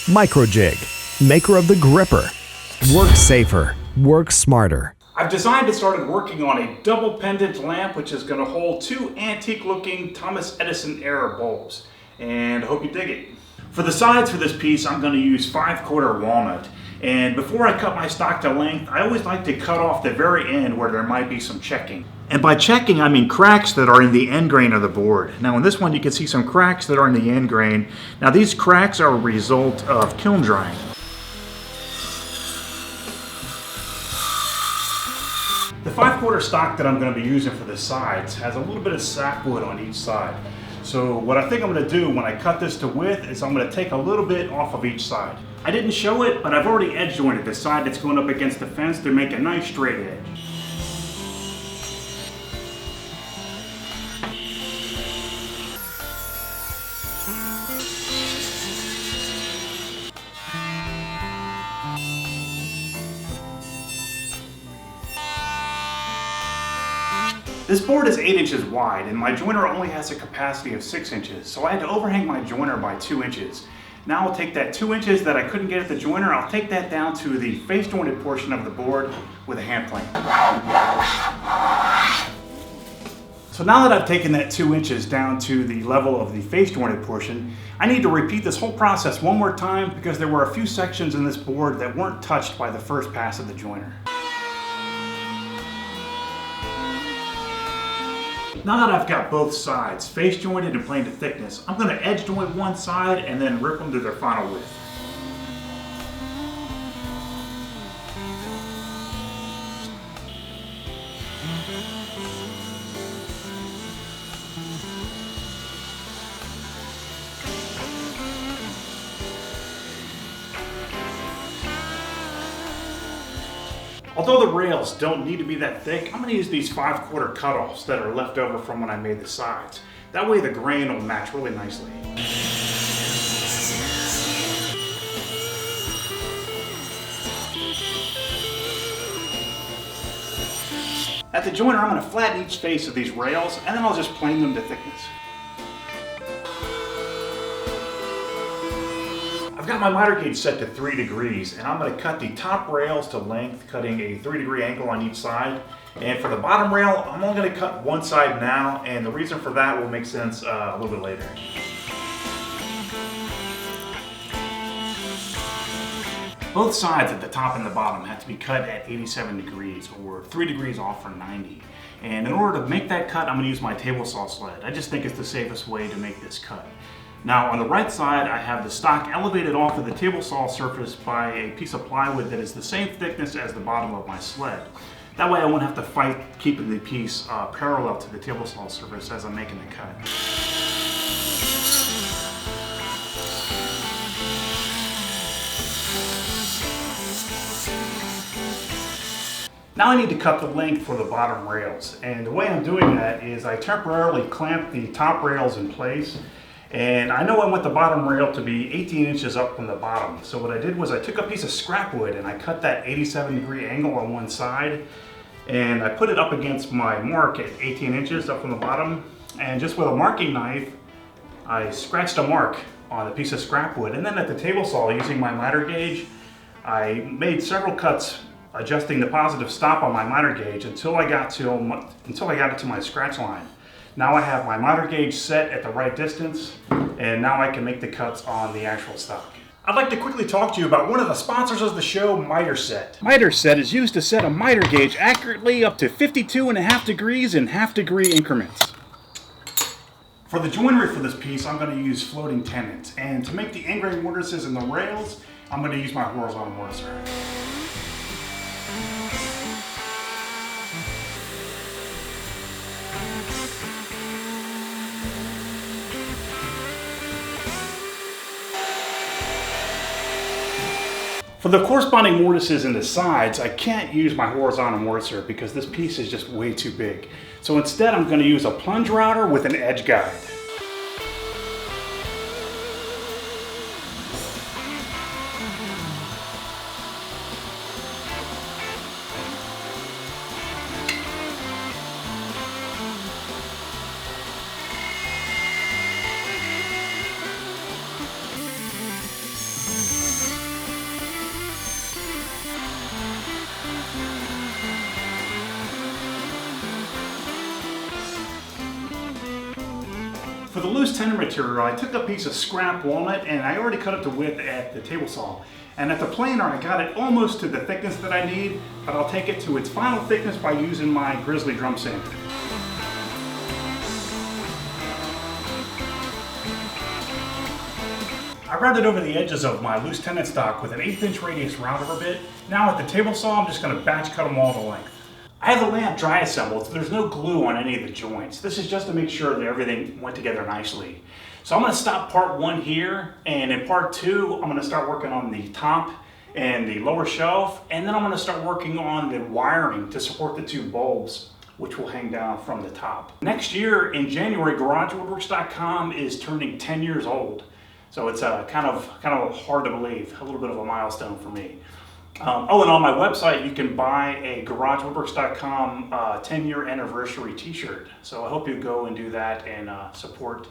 Microjig, maker of the gripper. Work safer, work smarter. I've designed and started working on a double pendant lamp which is going to hold two antique looking Thomas Edison era bulbs, and I hope you dig it. For the sides for this piece I'm going to use 5/4 walnut, and before I cut my stock to length I always like to cut off the very end where there might be some checking. And by checking I mean cracks that are in the end grain of the board. Now in this one you can see some cracks that are in the end grain. Now these cracks are a result of kiln drying. The 5/4 stock that I'm going to be using for the sides has a little bit of sapwood on each side. So what I think I'm going to do when I cut this to width is I'm going to take a little bit off of each side. I didn't show it, but I've already edge jointed the side that's going up against the fence to make a nice straight edge. This board is 8 inches wide and my joiner only has a capacity of 6 inches, so I had to overhang my joiner by 2 inches. Now I'll take that 2 inches that I couldn't get at the joiner, I'll take that down to the face jointed portion of the board with a hand plane. So now that I've taken that 2 inches down to the level of the face jointed portion, I need to repeat this whole process one more time because there were a few sections in this board that weren't touched by the first pass of the joiner. Now that I've got both sides face jointed and planed to thickness, I'm going to edge joint one side and then rip them to their final width. Although the rails don't need to be that thick, I'm going to use these 5/4 cutoffs that are left over from when I made the sides. That way the grain will match really nicely. At the joiner I'm going to flatten each face of these rails and then I'll just plane them to thickness. I've got my miter gauge set to 3 degrees and I'm going to cut the top rails to length, cutting a 3-degree angle on each side. And for the bottom rail, I'm only going to cut one side now, and the reason for that will make sense a little bit later. Both sides at the top and the bottom have to be cut at 87 degrees or 3 degrees off from 90. And in order to make that cut, I'm going to use my table saw sled. I just think it's the safest way to make this cut. Now on the right side, I have the stock elevated off of the table saw surface by a piece of plywood that is the same thickness as the bottom of my sled. That way I won't have to fight keeping the piece parallel to the table saw surface as I'm making the cut. Now I need to cut the length for the bottom rails, and the way I'm doing that is I temporarily clamp the top rails in place. And I know I want the bottom rail to be 18 inches up from the bottom. So what I did was I took a piece of scrap wood and I cut that 87-degree angle on one side. And I put it up against my mark at 18 inches up from the bottom. And just with a marking knife, I scratched a mark on a piece of scrap wood. And then at the table saw, using my miter gauge, I made several cuts adjusting the positive stop on my miter gauge until I got it to my scratch line. Now I have my miter gauge set at the right distance, and now I can make the cuts on the actual stock. I'd like to quickly talk to you about one of the sponsors of the show, Miter Set. Miter Set is used to set a miter gauge accurately up to 52.5 degrees in half-degree increments. For the joinery for this piece, I'm going to use floating tenons, and to make the end-grain mortises in the rails, I'm going to use my horizontal mortiser. For the corresponding mortises in the sides, I can't use my horizontal mortiser because this piece is just way too big. So instead I'm going to use a plunge router with an edge guide. For the loose tenon material, I took a piece of scrap walnut and I already cut it to width at the table saw. And at the planer, I got it almost to the thickness that I need, but I'll take it to its final thickness by using my Grizzly drum sander. I routed over the edges of my loose tenon stock with an 1/8" radius roundover bit. Now at the table saw, I'm just going to batch cut them all to length. I have the lamp dry assembled, so there's no glue on any of the joints. This is just to make sure that everything went together nicely. So I'm going to stop part 1 here, and in part 2, I'm going to start working on the top and the lower shelf, and then I'm going to start working on the wiring to support the 2 bulbs, which will hang down from the top. Next year, in January, GarageWoodworks.com is turning 10 years old. So it's kind of hard to believe, a little bit of a milestone for me. Oh, and on my website, you can buy a GarageWoodworks.com 10-year anniversary t-shirt. So I hope you go and do that and support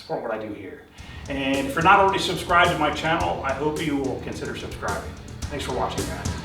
what I do here. And if you're not already subscribed to my channel, I hope you will consider subscribing. Thanks for watching, guys.